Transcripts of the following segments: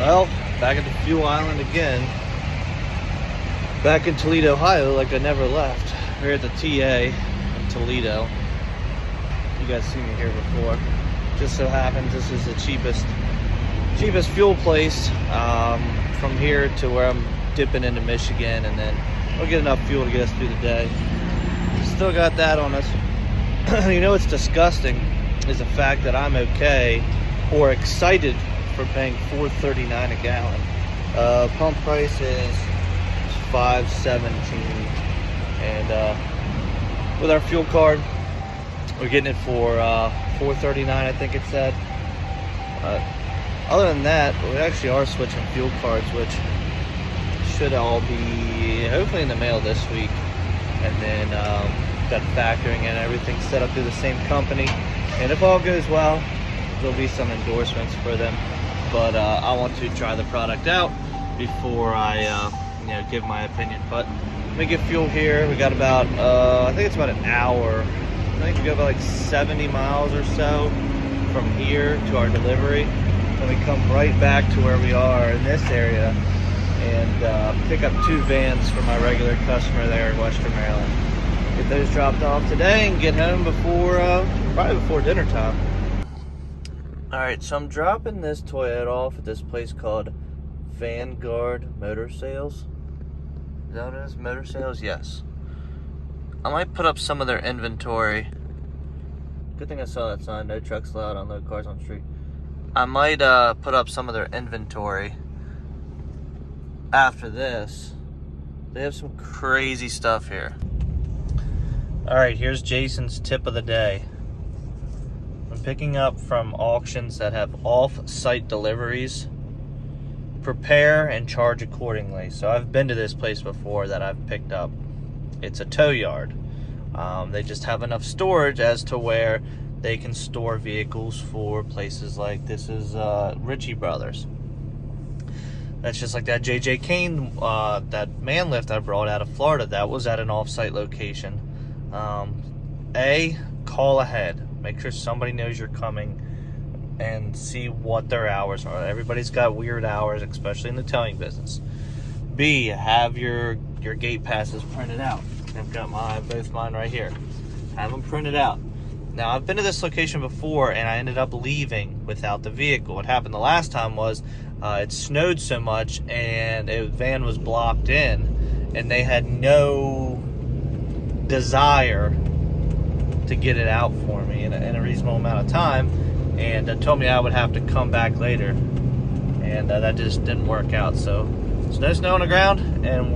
Well, back at the fuel island again. Back in Toledo, Ohio, like I never left. We're at the TA in Toledo. You guys seen me here before. Just so happens this is the cheapest fuel place from here to where I'm dipping into Michigan, and then we'll get enough fuel to get us through the day. Still got that on us. You know what's disgusting is the fact that I'm okay or excited for paying $4.39 a gallon. Pump price is $5.17, and with our fuel card, we're getting it for $4.39, I think it said. Other than that, we actually are switching fuel cards, which should all be hopefully in the mail this week, and then got factoring and everything set up through the same company. And if all goes well, there'll be some endorsements for them. But I want to try the product out before I give my opinion. But let me get fuel here. We got about I think it's about an hour. I think we got about like 70 miles or so from here to our delivery. Then we come right back to where we are in this area and pick up 2 vans for my regular customer there in Western Maryland. Get those dropped off today and get home before probably before dinner time. Alright, so I'm dropping this Toyota off at this place called Vanguard Motor Sales. Is that what it is? Motor Sales? Yes. I might put up some of their inventory. Good thing I saw that sign, no trucks allowed on no cars on the street. I might put up some of their inventory after this. They have some crazy stuff here. Alright, here's Jason's tip of the day. I'm picking up from auctions that have off-site deliveries. Prepare and charge accordingly. So I've been to this place before that I've picked up. It's a tow yard. They just have enough storage as to where they can store vehicles for places like this is Ritchie Brothers. That's just like that J.J. Kane, that man lift I brought out of Florida. That was at an off-site location. Call ahead. Make sure somebody knows you're coming and see what their hours are. Everybody's got weird hours, especially in the towing business. B, have your gate passes printed out. I've got both mine right here. Have them printed out. Now, I've been to this location before, and I ended up leaving without the vehicle. What happened the last time was it snowed so much, and a van was blocked in, and they had no desire to get it out for me in a reasonable amount of time, and told me I would have to come back later, and that just didn't work out. So there's no snow on the ground, and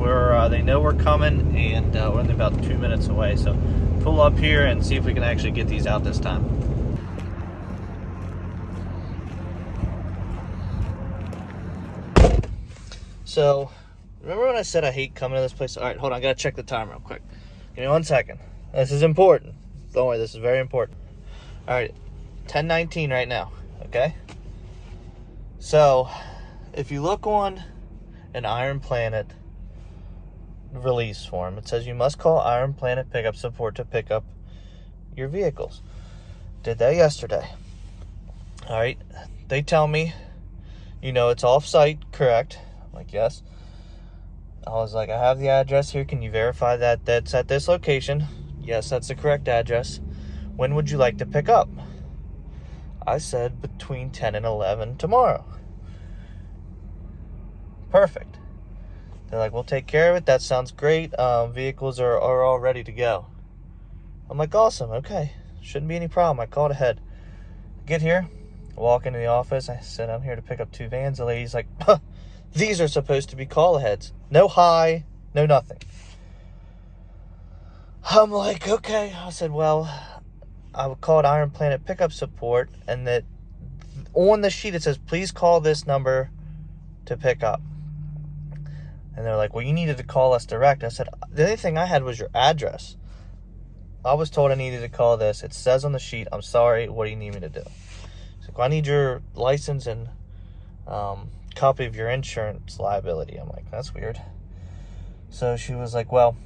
they know we're coming, and we're only about 2 minutes away. So pull up here and see if we can actually get these out this time. So remember when I said I hate coming to this place? All right, hold on, I gotta check the time real quick. Give me 1 second. This is important. Don't worry, this is very important. All right, 10:19 right now, okay? So, if you look on an Iron Planet release form, it says you must call Iron Planet Pickup Support to pick up your vehicles. Did that yesterday. All right, they tell me, it's off-site, correct? I'm like, yes. I was like, I have the address here. Can you verify that that's at this location? Yes, that's the correct address. When would you like to pick up? I said between 10 and 11 tomorrow. Perfect. They're like, we'll take care of it. That sounds great. Vehicles are all ready to go. I'm like, awesome. Okay. Shouldn't be any problem. I called ahead. Get here. Walk into the office. I said, I'm here to pick up 2 vans. The lady's like, these are supposed to be call aheads. No hi, no nothing. I'm like, okay. I said, well, I would call it Iron Planet Pickup Support, and that on the sheet it says, please call this number to pick up. And they're like, well, you needed to call us direct. I said, the only thing I had was your address. I was told I needed to call this. It says on the sheet, I'm sorry, what do you need me to do? She's like, well, I need your license and copy of your insurance liability. I'm like, that's weird. So she was like, well,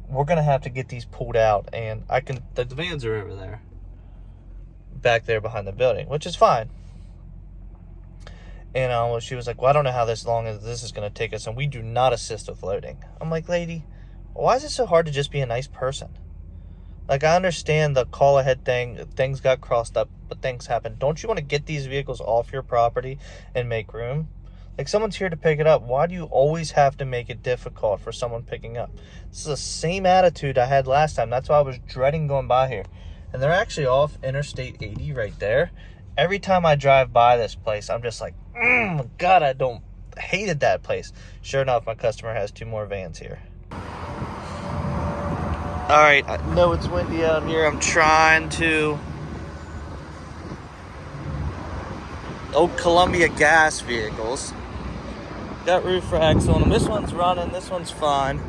we're going to have to get these pulled out, and the vans are over there, back there behind the building, which is fine. And she was like, well, I don't know how long this is going to take us, and we do not assist with loading. I'm like, lady, why is it so hard to just be a nice person? Like, I understand the call ahead thing, things got crossed up, but things happen. Don't you want to get these vehicles off your property and make room? Like, someone's here to pick it up. Why do you always have to make it difficult for someone picking up? This is the same attitude I had last time. That's why I was dreading going by here. And they're actually off Interstate 80 right there. Every time I drive by this place, I'm just like, God, I hated that place. Sure enough, my customer has 2 more vans here. All right, I know it's windy out here. I'm trying to... Old Columbia gas vehicles. Got roof racks on them. This one's running, this one's fine.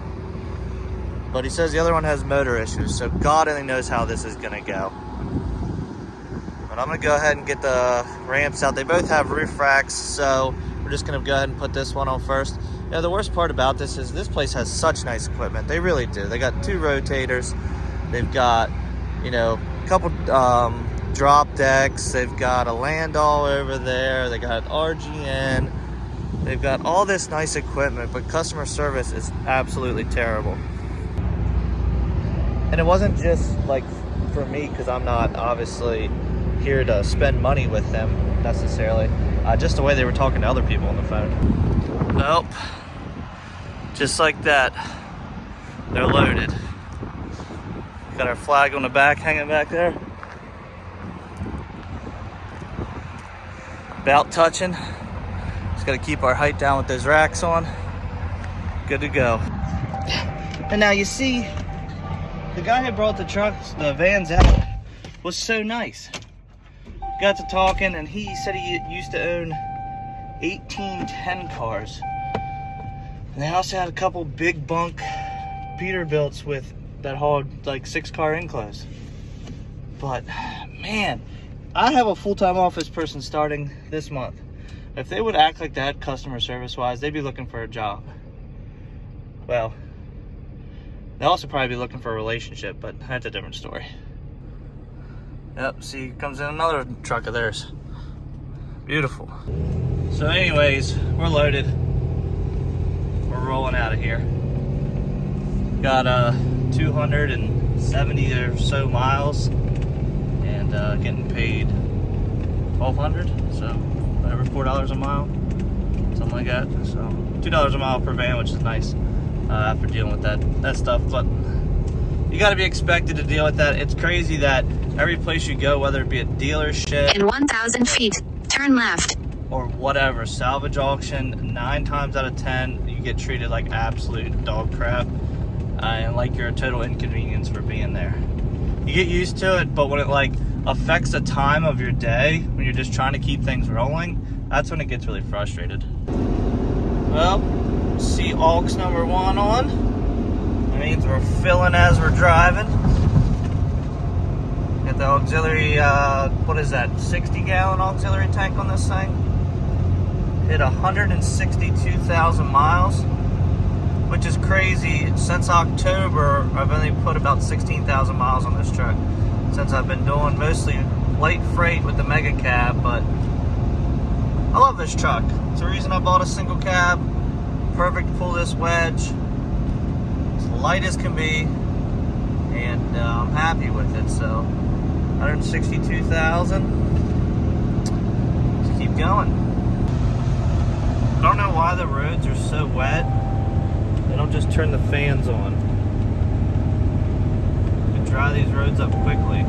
But he says the other one has motor issues, so God only knows how this is gonna go. But I'm gonna go ahead and get the ramps out. They both have roof racks, so we're just gonna go ahead and put this one on first. You know, the worst part about this is this place has such nice equipment. They really do. They got 2 rotators. They've got, you know, a couple drop decks. They've got a Landau over there. They got RGN. They've got all this nice equipment, but customer service is absolutely terrible. And it wasn't just like for me, because I'm not obviously here to spend money with them necessarily. Just the way they were talking to other people on the phone. Nope. Just like that. They're loaded. Got our flag on the back hanging back there. About touching. Just gotta keep our height down with those racks on. Good to go. And now you see, the guy who brought the vans out was so nice. Got to talking, and he said he used to own 18 10 cars. And they also had a couple big bunk Peterbilts with that hauled like 6-car enclose. But man, I have a full-time office person starting this month. If they would act like that customer service wise, they'd be looking for a job. Well, they'll also probably be looking for a relationship, but that's a different story. Yep, see, comes in another truck of theirs. Beautiful. So anyways, we're loaded. We're rolling out of here. Got 270 or so miles, and getting paid $1,200, so whatever, $4 a mile, something like that. So $2 a mile per van, which is nice after dealing with that stuff. But you got to be expected to deal with that. It's crazy that every place you go, whether it be a dealership, in 1,000 feet, turn left, or whatever, salvage auction, 9 times out of 10 you get treated like absolute dog crap, and like you're a total inconvenience for being there. You get used to it, but when it like affects the time of your day, when you're just trying to keep things rolling, that's when it gets really frustrated. Well, see aux number 1 on. That means we're filling as we're driving. Got the auxiliary, what is that, 60-gallon auxiliary tank on this thing. Hit 162,000 miles, which is crazy. Since October, I've only put about 16,000 miles on this truck, since I've been doing mostly light freight with the mega cab. But I love this truck. It's the reason I bought a single cab. Perfect to pull this wedge. It's light as can be, and I'm happy with it. So 162,000. Let's keep going. I don't know why the roads are so wet. They don't just turn the fans on. You can dry these roads up quickly.